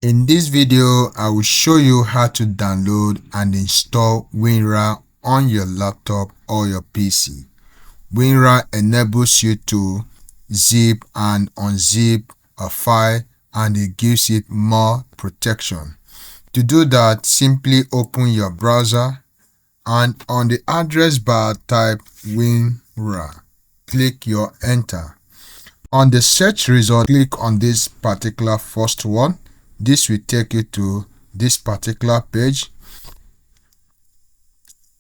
In this video, I will show you how to download and install WinRAR on your laptop or your PC. WinRAR enables you to zip and unzip a file, and it gives it more protection. To do that, simply open your browser and on the address bar type WinRAR. Click your enter. On the search result, click on this particular first one. This will take you to this particular page.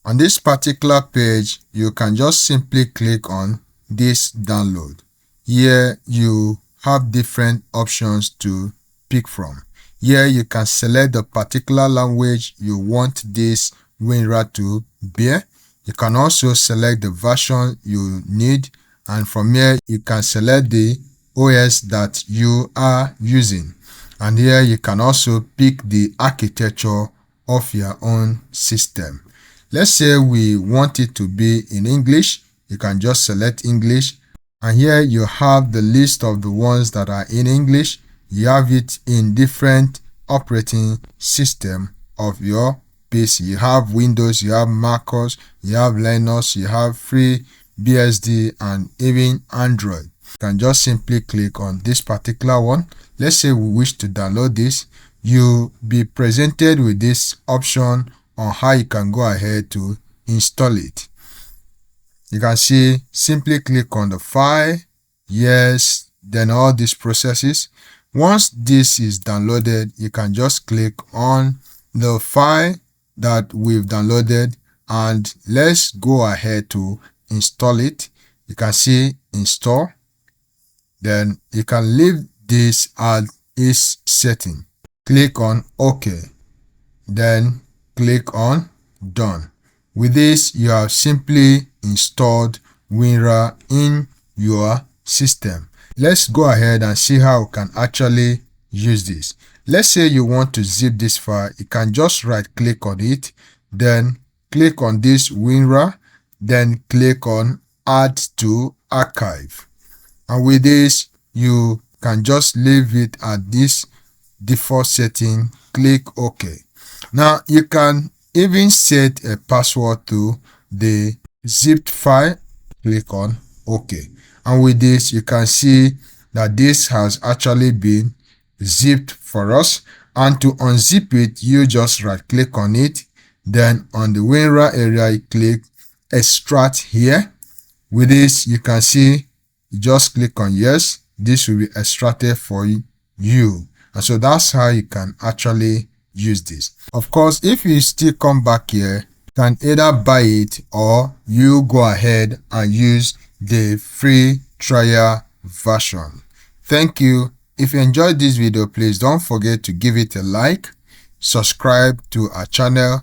On this particular page, you can just simply click on this download. Here you have different options to pick from. Here you can select the particular language you want this WinRAR to bear. You can also select the version you need, and from here you can select the OS that you are using. And here you can also pick the architecture of your own system. Let's say we want it to be in English. You can just select English, and here you have the list of the ones that are in English. You have it in different operating system of your PC. You have Windows, you have MacOS, you have Linux, you have FreeBSD, and even Android. You can just simply click on this particular one. Let's say we wish to download this. You'll be presented with this option on how you can go ahead to install it. You can see, simply click on the file, yes, then all these processes. Once this is downloaded, you can just click on the file that we've downloaded, and let's go ahead to install it. You can see install. Then you can leave this as its setting. Click on OK. Then click on done. With this, you have simply installed WinRAR in your system. Let's go ahead and see how we can actually use this. Let's say you want to zip this file. You can just right click on it, then click on this WinRAR, then click on add to archive. And with this, you can just leave it at this default setting. Click OK. Now you can even set a password to the zipped file. Click on OK. And with this, you can see that this has actually been zipped for us. And to unzip it, you just right click on it. Then on the WinRAR area, you click extract here. With this, you can see, you just click on yes. This will be extracted for you. And so that's how you can actually use this. Of course, if you still come back here, you can either buy it or you go ahead and use the free trial version. Thank you. If you enjoyed this video, please don't forget to give it a like, subscribe to our channel,